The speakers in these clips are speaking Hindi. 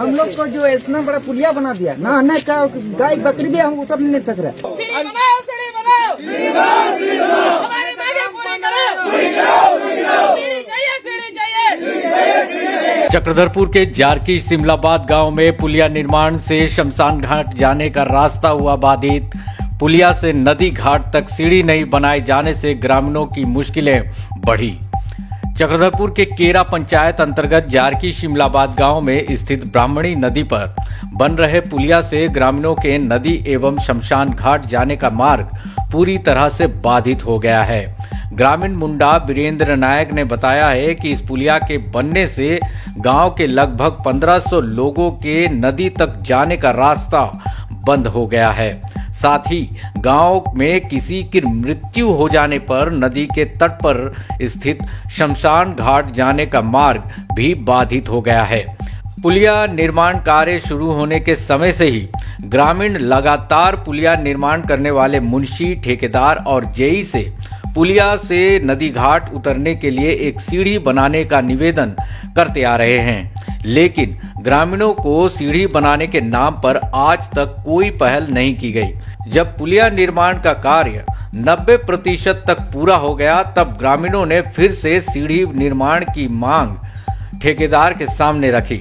हम लोग को जो इतना बड़ा पुलिया बना दिया, नहाने का गाय बकरी भी हम उतर नहीं सक रहे। सीढ़ी बनाओ, सीढ़ी बनाओ, सीढ़ी बनाओ, सीढ़ी बनाओ, हमारी मांगे पूरी करो, सीढ़ी चाहिए, सीढ़ी चाहिए। चक्रधरपुर के जारकी सिमलाबाद गांव में पुलिया निर्माण से शमशान घाट जाने का रास्ता हुआ बाधित। पुलिया से नदी घाट तक सीढ़ी नहीं बनाए जाने से ग्रामीणों की मुश्किलें बढ़ी। चक्रधरपुर के केरा पंचायत अंतर्गत जारकी शिमलाबाद गांव में स्थित ब्राह्मणी नदी पर बन रहे पुलिया से ग्रामीणों के नदी एवं शमशान घाट जाने का मार्ग पूरी तरह से बाधित हो गया है। ग्रामीण मुंडा वीरेंद्र नायक ने बताया है कि इस पुलिया के बनने से गांव के लगभग 1500 लोगों के नदी तक जाने का रास्ता बंद हो गया है। साथ ही गांव में किसी की मृत्यु हो जाने पर नदी के तट पर स्थित शमशान घाट जाने का मार्ग भी बाधित हो गया है। पुलिया निर्माण कार्य शुरू होने के समय से ही ग्रामीण लगातार पुलिया निर्माण करने वाले मुंशी, ठेकेदार और जेई से पुलिया से नदी घाट उतरने के लिए एक सीढ़ी बनाने का निवेदन करते आ रहे हैं, लेकिन ग्रामीणों को सीढ़ी बनाने के नाम पर आज तक कोई पहल नहीं की गई। जब पुलिया निर्माण का कार्य 90% तक पूरा हो गया, तब ग्रामीणों ने फिर से सीढ़ी निर्माण की मांग ठेकेदार के सामने रखी,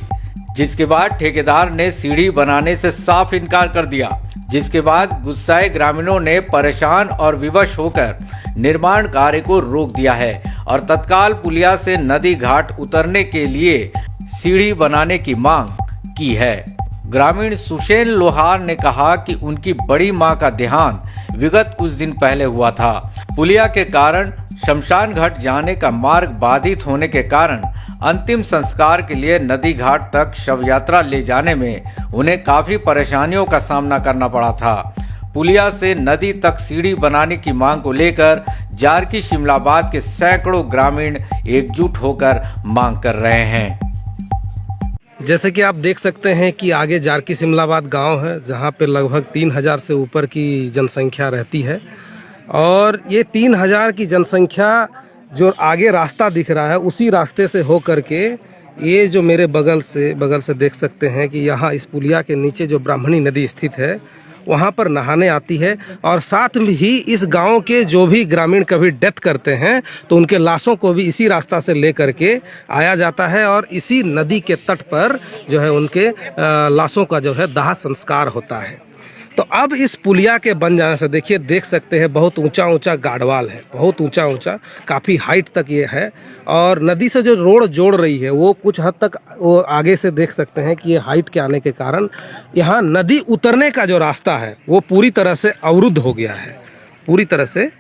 जिसके बाद ठेकेदार ने सीढ़ी बनाने से साफ इनकार कर दिया। जिसके बाद गुस्साए ग्रामीणों ने परेशान और विवश होकर निर्माण कार्य को रोक दिया है और तत्काल पुलिया से नदी घाट उतरने के लिए सीढ़ी बनाने की मांग की है। ग्रामीण सुशेन लोहार ने कहा कि उनकी बड़ी मां का देहांत विगत कुछ दिन पहले हुआ था। पुलिया के कारण शमशान घाट जाने का मार्ग बाधित होने के कारण अंतिम संस्कार के लिए नदी घाट तक शव यात्रा ले जाने में उन्हें काफी परेशानियों का सामना करना पड़ा था। पुलिया से नदी तक सीढ़ी बनाने की मांग को लेकर जारकी शिमलाबाद के सैकड़ों ग्रामीण एकजुट होकर मांग कर रहे हैं। जैसे कि आप देख सकते हैं कि आगे जारकी सिमलाबाद गांव है, जहां पे लगभग 3000 से ऊपर की जनसंख्या रहती है और ये 3000 की जनसंख्या जो आगे रास्ता दिख रहा है, उसी रास्ते से हो करके ये जो मेरे बगल से देख सकते हैं कि यहाँ इस पुलिया के नीचे जो ब्राह्मणी नदी स्थित है, वहाँ पर नहाने आती है। और साथ में ही इस गांव के जो भी ग्रामीण कभी डेथ करते हैं तो उनके लाशों को भी इसी रास्ता से ले करके आया जाता है और इसी नदी के तट पर जो है उनके लाशों का जो है दाह संस्कार होता है। तो अब इस पुलिया के बन जाने से देखिए, देख सकते हैं बहुत ऊंचा गाढ़वाल है, बहुत ऊंचा काफ़ी हाइट तक ये है। और नदी से जो रोड जोड़ रही है वो कुछ हद तक वो आगे से देख सकते हैं कि ये हाइट के आने के कारण यहाँ नदी उतरने का जो रास्ता है वो पूरी तरह से अवरुद्ध हो गया है, पूरी तरह से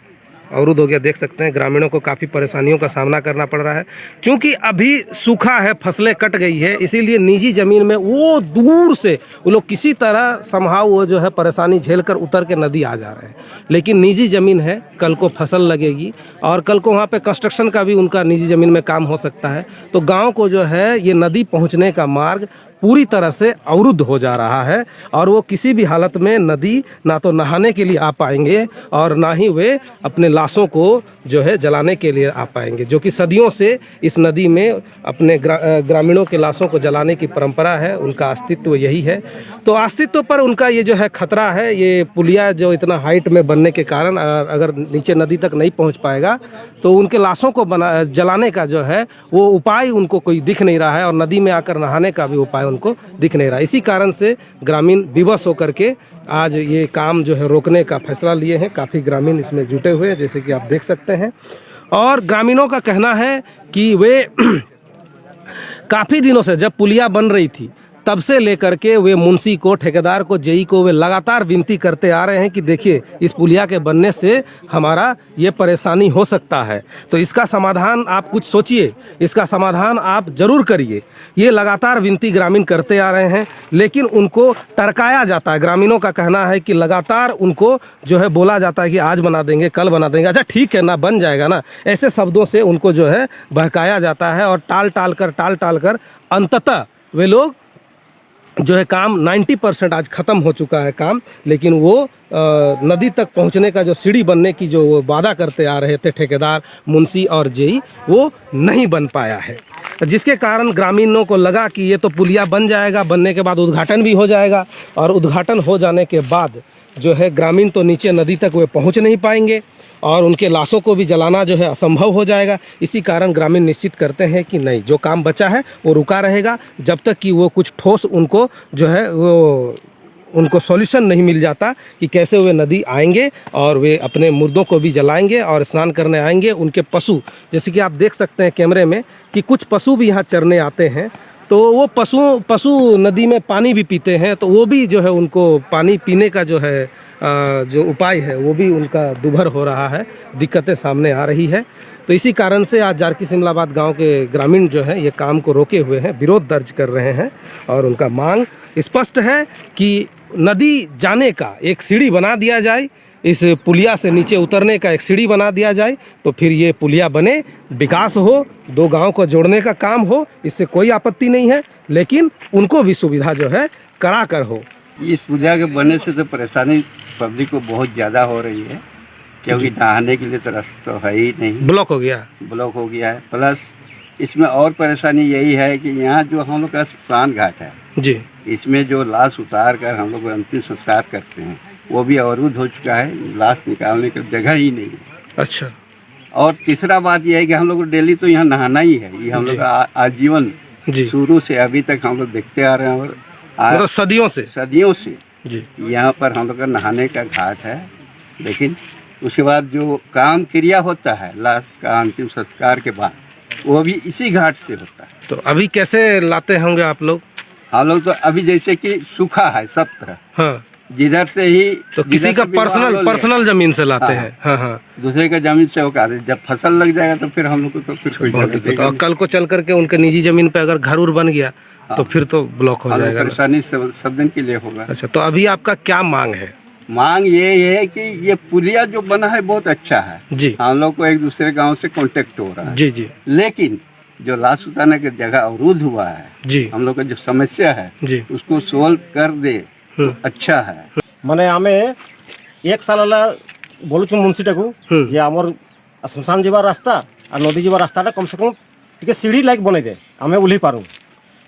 अवरुद्ध हो गया। देख सकते हैं ग्रामीणों को काफ़ी परेशानियों का सामना करना पड़ रहा है, क्योंकि अभी सूखा है, फसलें कट गई है, इसीलिए निजी ज़मीन में वो दूर से वो लोग किसी तरह संभाव वो जो है परेशानी झेल कर उतर के नदी आ जा रहे हैं। लेकिन निजी ज़मीन है, कल को फसल लगेगी और कल को वहाँ पे कंस्ट्रक्शन का भी उनका निजी ज़मीन में काम हो सकता है। तो गाँव को जो है ये नदी पहुँचने का मार्ग पूरी तरह से अवरुद्ध हो जा रहा है और वो किसी भी हालत में नदी ना तो नहाने के लिए आ पाएंगे और ना ही वे अपने लाशों को जो है जलाने के लिए आ पाएंगे, जो कि सदियों से इस नदी में अपने ग्रामीणों के लाशों को जलाने की परंपरा है, उनका अस्तित्व यही है। तो अस्तित्व पर उनका ये जो है खतरा है। ये पुलिया जो इतना हाइट में बनने के कारण अगर नीचे नदी तक नहीं पहुँच पाएगा तो उनके लाशों को जलाने का जो है वो उपाय उनको कोई दिख नहीं रहा है और नदी में आकर नहाने का भी उपाय उनको दिख नहीं रहा। इसी कारण से ग्रामीण विवश होकर के आज ये काम जो है रोकने का फैसला लिए हैं। काफ़ी ग्रामीण इसमें जुटे हुए हैं, जैसे कि आप देख सकते हैं। और ग्रामीणों का कहना है कि वे काफ़ी दिनों से, जब पुलिया बन रही थी तब से लेकर के वे मुंशी को, ठेकेदार को, जेई को वे लगातार विनती करते आ रहे हैं कि देखिए इस पुलिया के बनने से हमारा ये परेशानी हो सकता है, तो इसका समाधान आप कुछ सोचिए, इसका समाधान आप जरूर करिए। ये लगातार विनती ग्रामीण करते आ रहे हैं, लेकिन उनको टरकाया जाता है। ग्रामीणों का कहना है कि लगातार उनको जो है बोला जाता है कि आज बना देंगे, कल बना देंगे, अच्छा ठीक है ना, बन जाएगा ना, ऐसे शब्दों से उनको जो है बहकाया जाता है और टाल टाल कर अंततः वे लोग जो है काम 90% आज ख़त्म हो चुका है काम, लेकिन वो नदी तक पहुंचने का जो सीढ़ी बनने की जो वो वादा करते आ रहे थे ठेकेदार, मुंशी और जेई, वो नहीं बन पाया है, जिसके कारण ग्रामीणों को लगा कि ये तो पुलिया बन जाएगा, बनने के बाद उद्घाटन भी हो जाएगा, और उद्घाटन हो जाने के बाद जो है ग्रामीण तो नीचे नदी तक वे पहुंच नहीं पाएंगे और उनके लाशों को भी जलाना जो है असंभव हो जाएगा। इसी कारण ग्रामीण निश्चित करते हैं कि नहीं, जो काम बचा है वो रुका रहेगा जब तक कि वो कुछ ठोस उनको जो है वो उनको सॉल्यूशन नहीं मिल जाता कि कैसे वे नदी आएंगे और वे अपने मुर्दों को भी जलाएंगे और स्नान करने आएंगे। उनके पशु, जैसे कि आप देख सकते हैं कैमरे में कि कुछ पशु भी यहाँ चरने आते हैं, तो वो पशु नदी में पानी भी पीते हैं, तो वो भी जो है उनको पानी पीने का जो है जो उपाय है वो भी उनका दुभर हो रहा है, दिक्कतें सामने आ रही है। तो इसी कारण से आज जारकी सिमलाबाद गांव के ग्रामीण जो है ये काम को रोके हुए हैं, विरोध दर्ज कर रहे हैं और उनका मांग स्पष्ट है कि नदी जाने का एक सीढ़ी बना दिया जाए, इस पुलिया से नीचे उतरने का एक सीढ़ी बना दिया जाए, तो फिर ये पुलिया बने, विकास हो, दो गांव को जोड़ने का काम हो, इससे कोई आपत्ति नहीं है, लेकिन उनको भी सुविधा जो है करा कर हो। इस पुलिया के बनने से तो परेशानी पब्लिक को बहुत ज़्यादा हो रही है, क्योंकि नहाने के लिए तो रास्ता है ही नहीं, ब्लॉक हो गया है। प्लस इसमें और परेशानी यही है कि यहाँ जो हम लोग का शमशान घाट है जी, इसमें जो लाश उतार कर हम लोग अंतिम संस्कार करते हैं वो भी अवरुद्ध हो चुका है, लाश निकालने की जगह ही नहीं है। अच्छा। और तीसरा बात यह है कि हम लोग को डेली तो यहाँ नहाना ही है, ये हम लोग का आजीवन शुरू से अभी तक हम लोग देखते आ रहे हैं, और सदियों से जी यहाँ पर हम लोग का नहाने का घाट है। लेकिन उसके बाद जो काम क्रिया होता है लाश का अंतिम संस्कार के बाद, वो भी इसी घाट से होता है। तो अभी कैसे लाते होंगे आप लोग? हम लोग तो अभी जैसे कि सूखा है सब तरह, हाँ, जिधर से ही तो किसी का पर्सनल जमीन से लाते हैं, हाँ, दूसरे का जमीन से होकर जब फसल लग जाएगा तो फिर हम लोग को तो फिर कोई कल को चल करके उनके निजी जमीन पे अगर घर उर बन गया तो फिर तो ब्लॉक हो जाएगा, परेशानी सब दिन के लिए होगा। अच्छा, तो अभी आपका क्या मांग है? मांग ये है कि ये पुलिया जो बना है बहुत अच्छा है जी, हम लोग को एक दूसरे गांव से कांटेक्ट हो रहा है जी, लेकिन जो लाश उतारने की जगह अवरुद्ध हुआ है जी, हम लोग का जो समस्या है जी, उसको सोल्व कर दे तो अच्छा है। माने आमे एक साल बोलुछु मुंशीटा को जे आमर श्मशान जीवा रास्ता और नदी जीवा रास्ता कम से कम टिके सीढ़ी लाइक बने दे आमे ओल्ही पारू,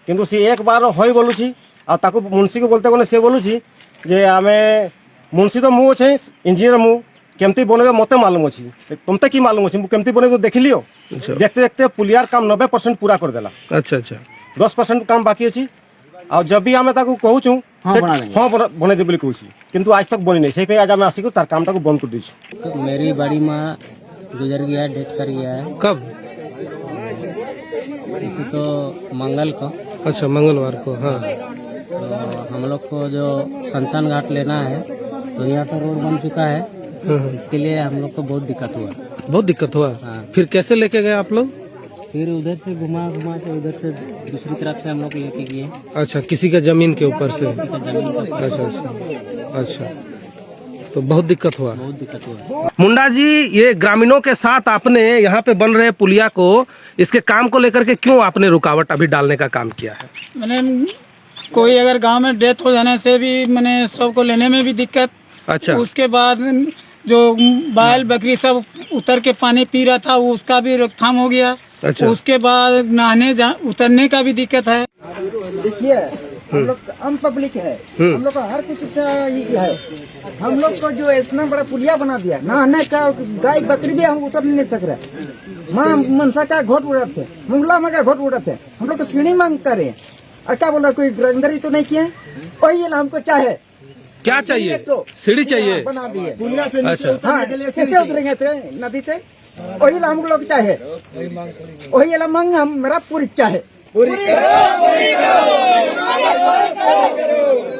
किंतु सी एक बार होई बोलुछि आ ताको मुंशी को बोलते कोने से बोलुछि जे आमे मुंशी तो मु अछि इंजीनियर मु केमती बनेबे मते मालूम अछि, तुमते की मालूम अछि मु केमती बनेबे देख लियो। देखते देखते पुलियार काम 90% पूरा कर देला। अच्छा 10% काम बाकी अछि, और जब भी आमे ताको कहूछु हाँ बने दे बोली कहूछि, किंतु आज तक बनी नहीं, सही पे आज आमे आसी को तार काम ताको बंद कर दी। तो मेरी बड़ी माँ गुजर गया, डेथ कर गया है। कब? इसे तो मंगल को। अच्छा, मंगलवार को, हाँ। तो हम लोग को जो शमशान घाट लेना है तो यहाँ पर रोड बन चुका है, इसके लिए हम लोग को बहुत दिक्कत हुआ। हाँ। फिर कैसे लेके गए आप लोग? फिर उधर से घुमा के उधर से दूसरी तरफ से हम लोग लेके गए। अच्छा, किसी का जमीन के ऊपर से? किसी का जमीन के ऊपर। अच्छा, तो बहुत दिक्कत हुआ। मुंडा जी, ये ग्रामीणों के साथ आपने यहाँ पे बन रहे पुलिया को, इसके काम को लेकर के क्यों आपने रुकावट अभी डालने का काम किया है? मैंने कोई अगर गांव में डेथ हो जाने से भी मैंने सबको लेने में भी दिक्कत। अच्छा। उसके बाद जो बैल बकरी सब उतर के पानी पी रहा था उसका भी रोकथाम हो गया। अच्छा। उसके बाद नहाने उतरने का भी दिक्कत है। देखिए, हम लोग आम पब्लिक है, हम लोग का हर कुछ है, हम लोग को जो इतना बड़ा पुलिया बना दिया, नहाने का गाय बकरी भी हम उतर नहीं सक रहे। माँ मनसा का घोट उड़ाते थे, मंगला माँ का घोट उड़ाते थे, हम लोग को सीढ़ी मांग करे और क्या बोला, कोई ग्रंदरी तो नहीं किए, वही हमको चाहे। क्या चाहिए? सीढ़ी चाहिए, बना दिए पुलिया से नीचे उतरने के लिए। कैसे उतरेंगे थे नदी से? वही हम लोग चाहे, वही मांग हम मेरा पूरी चाहे, पूरी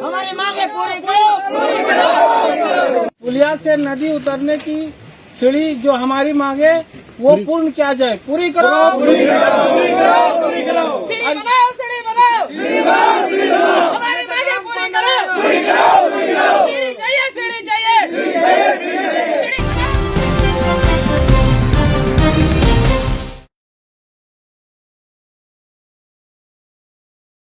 हमारी मांगे पूरी करो। पुलिया से नदी उतरने की सीढ़ी जो हमारी मांगे वो पूर्ण किया जाए, पूरी करो। सीढ़ी बनाओ, हमारी मांगे पूरी करो।